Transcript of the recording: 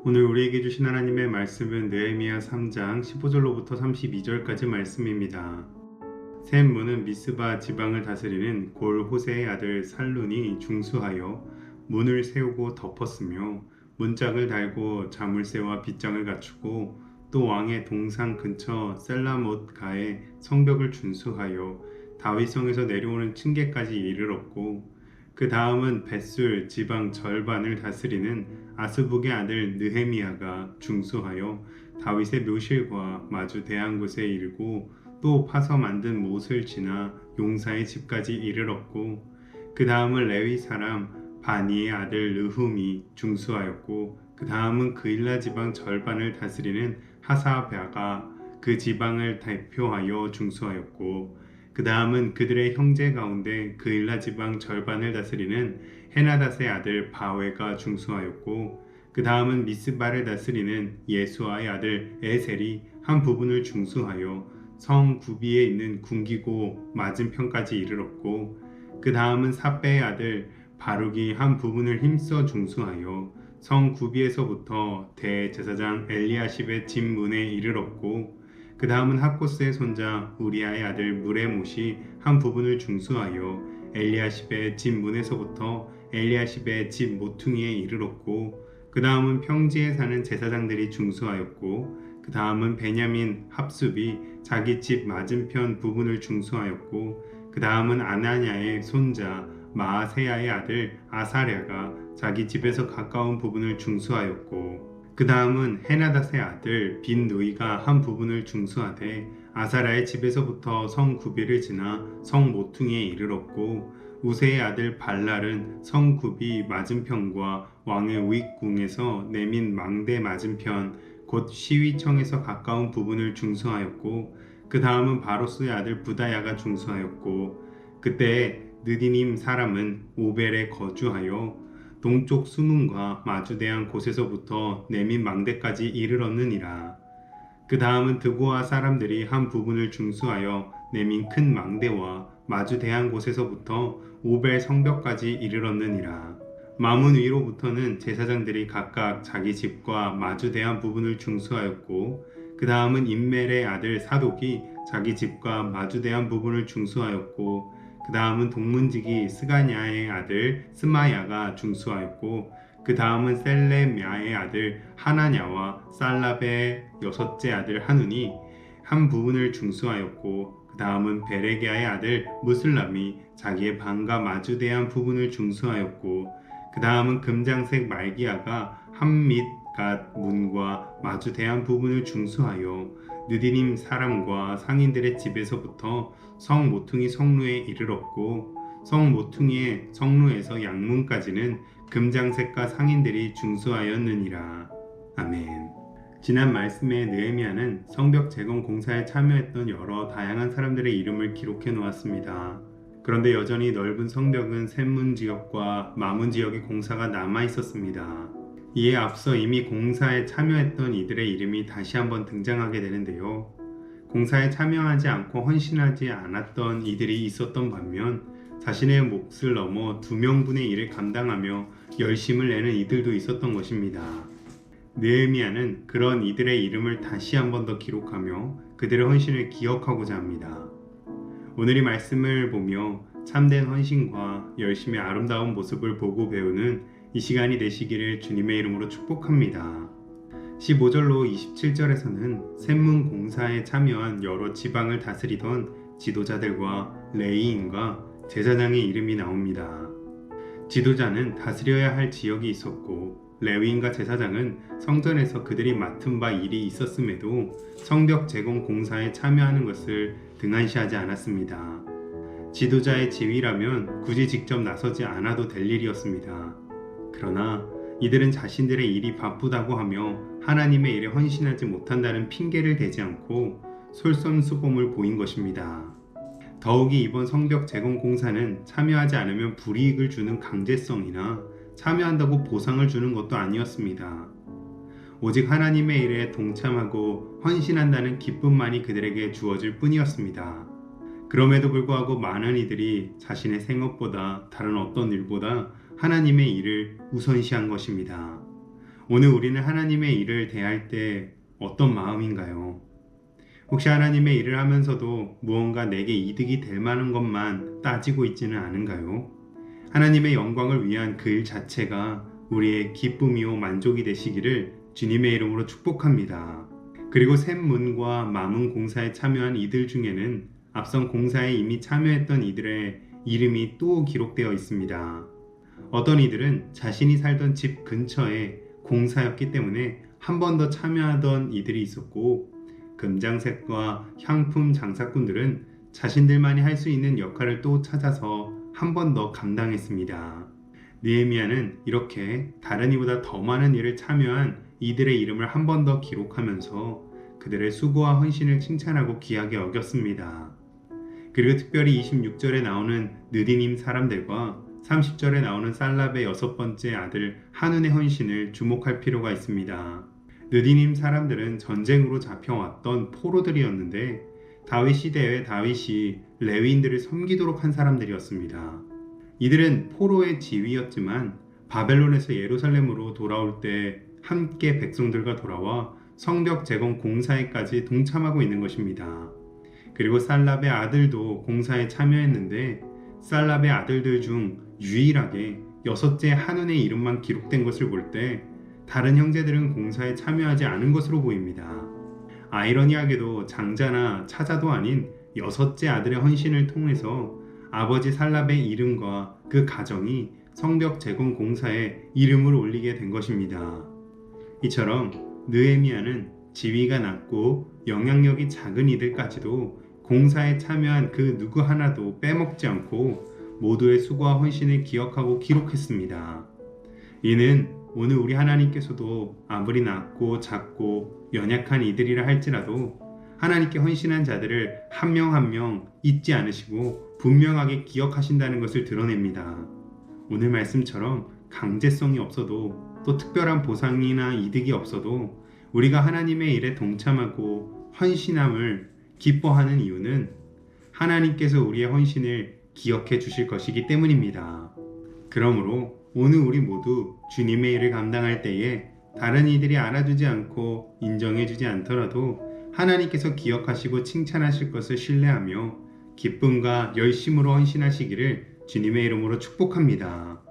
오늘 우리에게 주신 하나님의 말씀은 느헤미야 3장 15절로부터 32절까지 말씀입니다. 샘문은 미스바 지방을 다스리는 골 호세의 아들 살룬이 중수하여 문을 세우고 덮었으며 문짝을 달고 자물쇠와 빗장을 갖추고 또 왕의 동상 근처 셀라못가에 성벽을 준수하여 다윗성에서 내려오는 층계까지 이르렀고 그 다음은 벳술 지방 절반을 다스리는 아스북의 아들 느헤미야가 중수하여 다윗의 묘실과 마주 대한 곳에 이르고 또 파서 만든 못을 지나 용사의 집까지 이르렀고 그 다음은 레위 사람 바니의 아들 르훔이 중수하였고 그 다음은 그일라 지방 절반을 다스리는 하사랴가 그 지방을 대표하여 중수하였고 그 다음은 그들의 형제 가운데 그일라 지방 절반을 다스리는 헤나닷의 아들 바웨가 중수하였고 그 다음은 미스바를 다스리는 예수아의 아들 에셀이 한 부분을 중수하여 성 구비에 있는 궁기고 맞은편까지 이르렀고 그 다음은 삽배의 아들 바룩이 한 부분을 힘써 중수하여 성 구비에서부터 대제사장 엘리야십의 집 문에 이르렀고 그 다음은 학고스의 손자 우리아의 아들 무레못이 한 부분을 중수하여 엘리야십의 집 문에서부터 엘리야십의 집 모퉁이에 이르렀고 그 다음은 평지에 사는 제사장들이 중수하였고 그 다음은 베냐민 합숲이 자기 집 맞은편 부분을 중수하였고 그 다음은 아나냐의 손자 마아세야의 아들 아사랴가 자기 집에서 가까운 부분을 중수하였고 그 다음은 헤나닷의 아들 빈누이가 한 부분을 중수하되 아사랴의 집에서부터 성 구비를 지나 성 모퉁이에 이르렀고 우세의 아들 발랄은 성 구비 맞은편과 왕의 윗궁에서 내민 망대 맞은편 곧 시위청에서 가까운 부분을 중수하였고 그 다음은 바로스의 아들 부다야가 중수하였고 그때 느디님 사람은 오벨에 거주하여 동쪽 수문과 마주대한 곳에서부터 내민 망대까지 이르렀느니라. 그 다음은 드고아 사람들이 한 부분을 중수하여 내민 큰 망대와 마주대한 곳에서부터 오벨 성벽까지 이르렀느니라. 마문 위로부터는 제사장들이 각각 자기 집과 마주대한 부분을 중수하였고 그 다음은 임멜의 아들 사독이 자기 집과 마주대한 부분을 중수하였고 그 다음은 동문지기 스가냐의 아들 스마야가 중수하였고 그 다음은 셀레미아의 아들 하나냐와 살랍의 여섯째 아들 하눈이 한 부분을 중수하였고 그 다음은 베레기야의 아들 무슬람이 자기의 방과 마주대한 부분을 중수하였고 그 다음은 금장색 말기야가 한밑갓 문과 마주대한 부분을 중수하여 느디님 사람과 상인들의 집에서부터 성 모퉁이 성루에 이르렀고 성 모퉁이의 성루에서 양문까지는 금장색과 상인들이 중수하였느니라. 아멘. 지난 말씀에 느헤미야는 성벽 재건 공사에 참여했던 여러 다양한 사람들의 이름을 기록해 놓았습니다. 그런데 여전히 넓은 성벽은 샘문 지역과 마문 지역의 공사가 남아 있었습니다. 이에 앞서 이미 공사에 참여했던 이들의 이름이 다시 한번 등장하게 되는데요. 공사에 참여하지 않고 헌신하지 않았던 이들이 있었던 반면 자신의 몫을 넘어 2명분의 일을 감당하며 열심을 내는 이들도 있었던 것입니다. 느헤미야는 그런 이들의 이름을 다시 한번 더 기록하며 그들의 헌신을 기억하고자 합니다. 오늘 이 말씀을 보며 참된 헌신과 열심의 아름다운 모습을 보고 배우는 이 시간이 되시기를 주님의 이름으로 축복합니다. 15절로 27절에서는 샘문 공사에 참여한 여러 지방을 다스리던 지도자들과 레위인과 제사장의 이름이 나옵니다. 지도자는 다스려야 할 지역이 있었고 레위인과 제사장은 성전에서 그들이 맡은 바 일이 있었음에도 성벽 재건 공사에 참여하는 것을 등한시하지 않았습니다. 지도자의 지위라면 굳이 직접 나서지 않아도 될 일이었습니다. 그러나 이들은 자신들의 일이 바쁘다고 하며 하나님의 일에 헌신하지 못한다는 핑계를 대지 않고 솔선수범을 보인 것입니다. 더욱이 이번 성벽 재건 공사는 참여하지 않으면 불이익을 주는 강제성이나 참여한다고 보상을 주는 것도 아니었습니다. 오직 하나님의 일에 동참하고 헌신한다는 기쁨만이 그들에게 주어질 뿐이었습니다. 그럼에도 불구하고 많은 이들이 자신의 생업보다 다른 어떤 일보다 하나님의 일을 우선시한 것입니다. 오늘 우리는 하나님의 일을 대할 때 어떤 마음인가요? 혹시 하나님의 일을 하면서도 무언가 내게 이득이 될 만한 것만 따지고 있지는 않은가요? 하나님의 영광을 위한 그 일 자체가 우리의 기쁨이요 만족이 되시기를 주님의 이름으로 축복합니다. 그리고 샘문과 마문 공사에 참여한 이들 중에는 앞선 공사에 이미 참여했던 이들의 이름이 또 기록되어 있습니다. 어떤 이들은 자신이 살던 집 근처에 공사였기 때문에 한 번 더 참여하던 이들이 있었고, 금장색과 향품 장사꾼들은 자신들만이 할 수 있는 역할을 또 찾아서 한 번 더 감당했습니다. 느헤미야는 이렇게 다른 이보다 더 많은 일을 참여한 이들의 이름을 한 번 더 기록하면서 그들의 수고와 헌신을 칭찬하고 귀하게 여겼습니다. 그리고 특별히 26절에 나오는 느디님 사람들과 30절에 나오는 살랍의 여섯 번째 아들 한운의 헌신을 주목할 필요가 있습니다. 느디님 사람들은 전쟁으로 잡혀왔던 포로들이었는데 다윗 시대에 다윗이 레위인들을 섬기도록 한 사람들이었습니다. 이들은 포로의 지위였지만 바벨론에서 예루살렘으로 돌아올 때 함께 백성들과 돌아와 성벽 재건 공사에까지 동참하고 있는 것입니다. 그리고 살랍의 아들도 공사에 참여했는데 살랍의 아들들 중 유일하게 여섯째 한운의 이름만 기록된 것을 볼 때 다른 형제들은 공사에 참여하지 않은 것으로 보입니다. 아이러니하게도 장자나 차자도 아닌 여섯째 아들의 헌신을 통해서 아버지 살랍의 이름과 그 가정이 성벽 재건 공사에 이름을 올리게 된 것입니다. 이처럼 느헤미야는 지위가 낮고 영향력이 작은 이들까지도 공사에 참여한 그 누구 하나도 빼먹지 않고 모두의 수고와 헌신을 기억하고 기록했습니다. 이는 오늘 우리 하나님께서도 아무리 낮고 작고 연약한 이들이라 할지라도 하나님께 헌신한 자들을 한 명 한 명 잊지 않으시고 분명하게 기억하신다는 것을 드러냅니다. 오늘 말씀처럼 강제성이 없어도 또 특별한 보상이나 이득이 없어도 우리가 하나님의 일에 동참하고 헌신함을 기뻐하는 이유는 하나님께서 우리의 헌신을 기억해 주실 것이기 때문입니다. 그러므로 오늘 우리 모두 주님의 일을 감당할 때에 다른 이들이 알아주지 않고 인정해 주지 않더라도 하나님께서 기억하시고 칭찬하실 것을 신뢰하며 기쁨과 열심으로 헌신하시기를 주님의 이름으로 축복합니다.